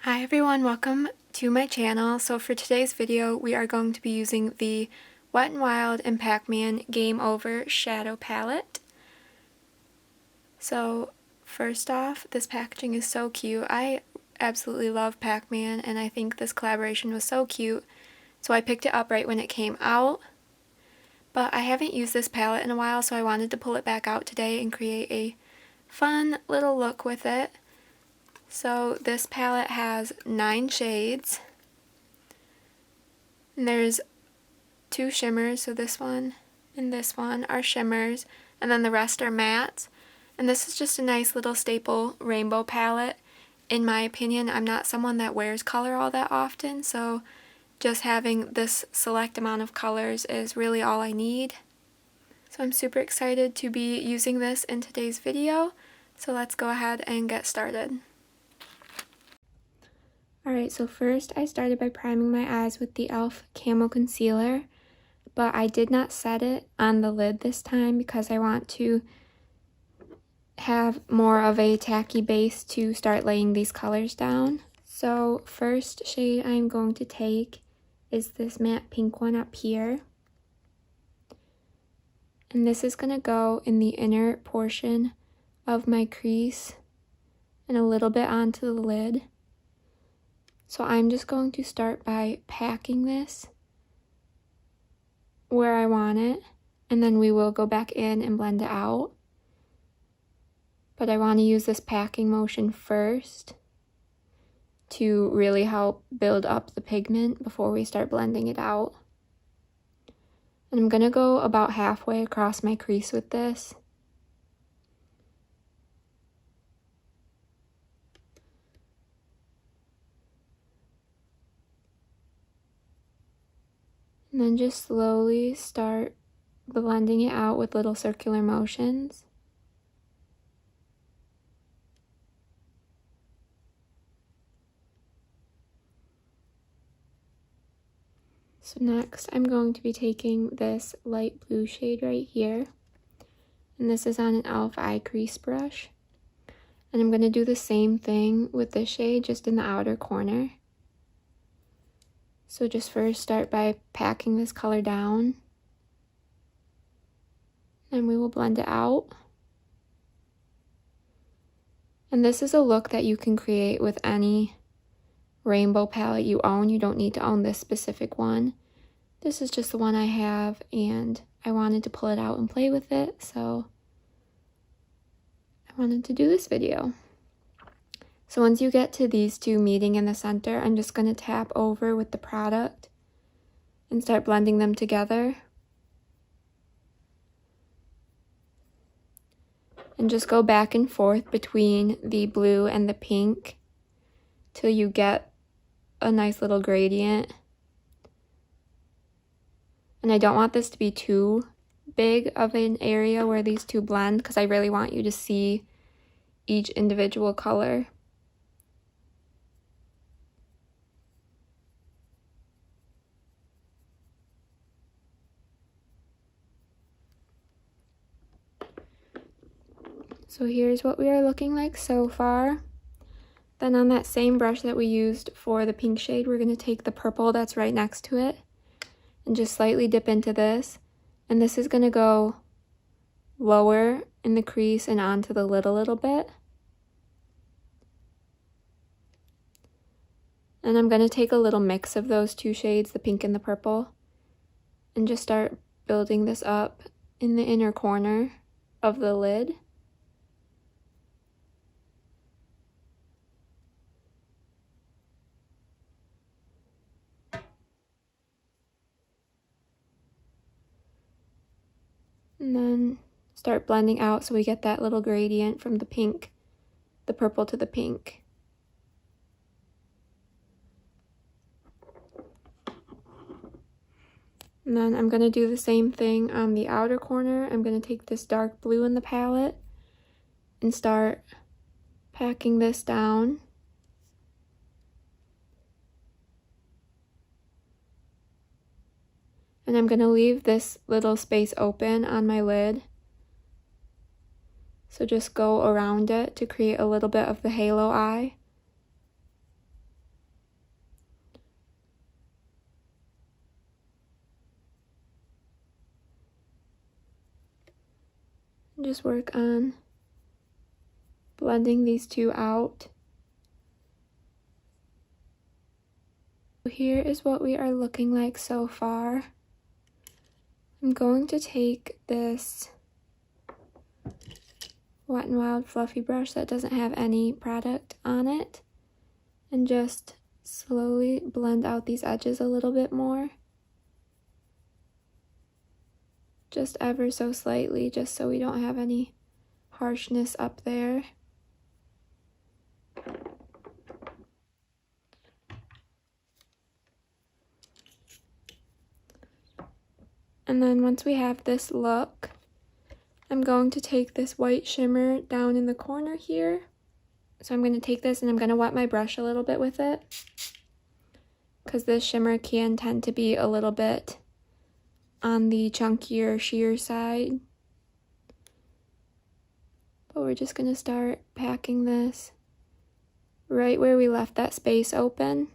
Hi everyone, welcome to my channel. So for today's video, we are going to be using the Wet n Wild and Pac-Man Game Over Shadow Palette. So first off, this packaging is so cute. I absolutely love Pac-Man and I think this collaboration was so cute. So I picked it up right when it came out. But I haven't used this palette in a while, so I wanted to pull it back out today and create a fun little look with it. So this palette has 9 shades, and there's 2 shimmers, so this one and this one are shimmers, and then the rest are mattes. And this is just a nice little staple rainbow palette. In my opinion, I'm not someone that wears color all that often, so just having this select amount of colors is really all I need. So I'm super excited to be using this in today's video, so let's go ahead and get started. Alright, so first I started by priming my eyes with the e.l.f. Camo Concealer, but I did not set it on the lid this time because I want to have more of a tacky base to start laying these colors down. So first shade I'm going to take is this matte pink one up here. And this is going to go in the inner portion of my crease and a little bit onto the lid. So I'm just going to start by packing this where I want it, and then we will go back in and blend it out. But I want to use this packing motion first to really help build up the pigment before we start blending it out. And I'm going to go about halfway across my crease with this. And then just slowly start blending it out with little circular motions. So next I'm going to be taking this light blue shade right here. And this is on an e.l.f. eye crease brush. And I'm going to do the same thing with this shade, just in the outer corner. So just first start by packing this color down. Then we will blend it out. And this is a look that you can create with any rainbow palette you own. You don't need to own this specific one. This is just the one I have, and I wanted to pull it out and play with it, so I wanted to do this video. So once you get to these two meeting in the center, I'm just going to tap over with the product and start blending them together. And just go back and forth between the blue and the pink till you get a nice little gradient. And I don't want this to be too big of an area where these two blend, because I really want you to see each individual color. So here's what we are looking like so far. Then on that same brush that we used for the pink shade, we're going to take the purple that's right next to it and just slightly dip into this. And this is going to go lower in the crease and onto the lid a little bit. And I'm going to take a little mix of those two shades, the pink and the purple, and just start building this up in the inner corner of the lid. And then start blending out so we get that little gradient from the pink, the purple to the pink. And then I'm going to do the same thing on the outer corner. I'm going to take this dark blue in the palette and start packing this down. And I'm going to leave this little space open on my lid. So just go around it to create a little bit of the halo eye. Just work on blending these two out. Here is what we are looking like so far. I'm going to take this Wet n Wild fluffy brush that doesn't have any product on it and just slowly blend out these edges a little bit more. Just ever so slightly, just so we don't have any harshness up there. And then once we have this look, I'm going to take this white shimmer down in the corner here. So I'm going to take this and I'm going to wet my brush a little bit with it, because this shimmer can tend to be a little bit on the chunkier, sheer side. But we're just going to start packing this right where we left that space open.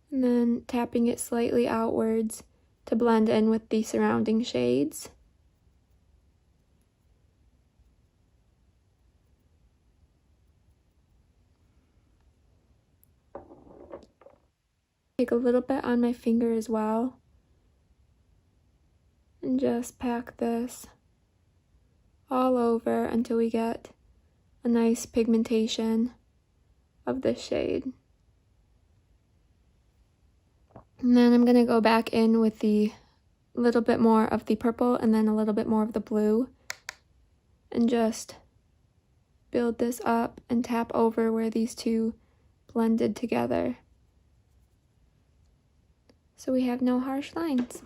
And then tapping it slightly outwards to blend in with the surrounding shades. Take a little bit on my finger as well, and just pack this all over until we get a nice pigmentation of this shade. And then I'm going to go back in with the little bit more of the purple and then a little bit more of the blue, and just build this up and tap over where these two blended together, so we have no harsh lines.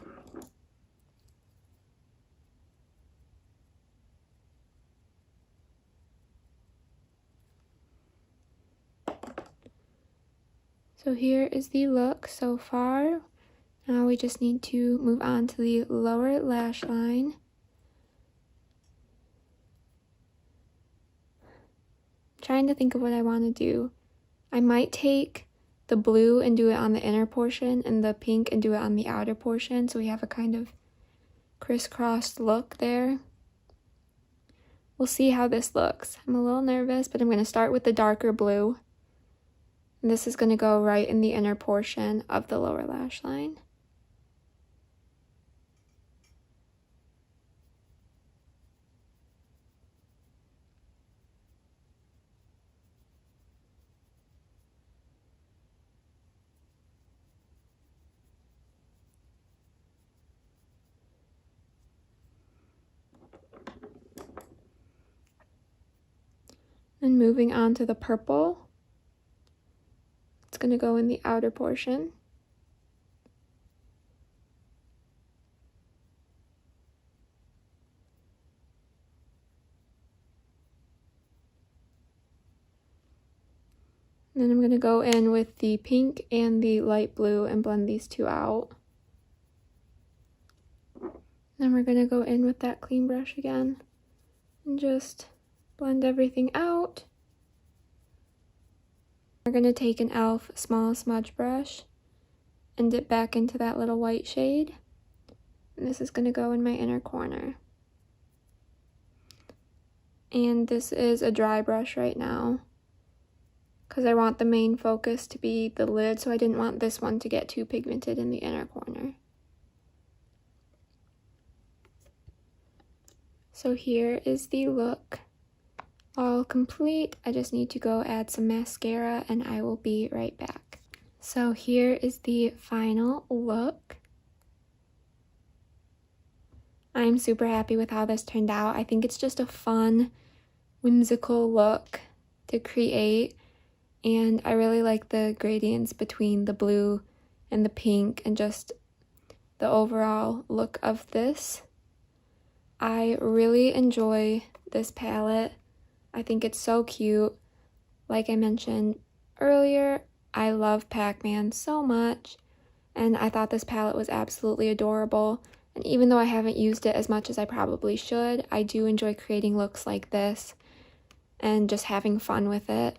So here is the look so far. Now we just need to move on to the lower lash line. I'm trying to think of what I want to do. I might take the blue and do it on the inner portion and the pink and do it on the outer portion, so we have a kind of crisscrossed look there. We'll see how this looks. I'm a little nervous, but I'm going to start with the darker blue. And this is going to go right in the inner portion of the lower lash line. And moving on to the purple, it's going to go in the outer portion. And then I'm going to go in with the pink and the light blue and blend these two out. Then we're going to go in with that clean brush again and just blend everything out. We're going to take an e.l.f. small smudge brush and dip back into that little white shade. And this is going to go in my inner corner. And this is a dry brush right now, because I want the main focus to be the lid, so I didn't want this one to get too pigmented in the inner corner. So here is the look all complete. I just need to go add some mascara and I will be right back. So here is the final look. I'm super happy with how this turned out. I think it's just a fun, whimsical look to create, and I really like the gradients between the blue and the pink and just the overall look of this. I really enjoy this palette. I think it's so cute. Like I mentioned earlier, I love Pac-Man so much, and I thought this palette was absolutely adorable. And even though I haven't used it as much as I probably should, I do enjoy creating looks like this and just having fun with it.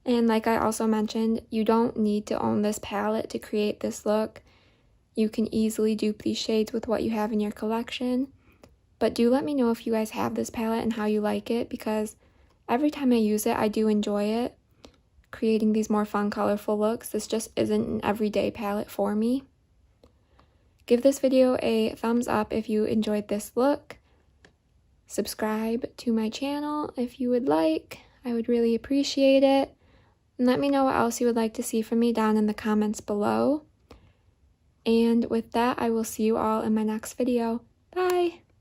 And like I also mentioned, you don't need to own this palette to create this look. you can easily dupe these shades with what you have in your collection. But do let me know if you guys have this palette and how you like it, because every time I use it, I do enjoy it. Creating these more fun, colorful looks. This just isn't an everyday palette for me. Give this video a thumbs up if you enjoyed this look. Subscribe to my channel if you would like. I would really appreciate it. And let me know what else you would like to see from me down in the comments below. And with that, I will see you all in my next video. Bye!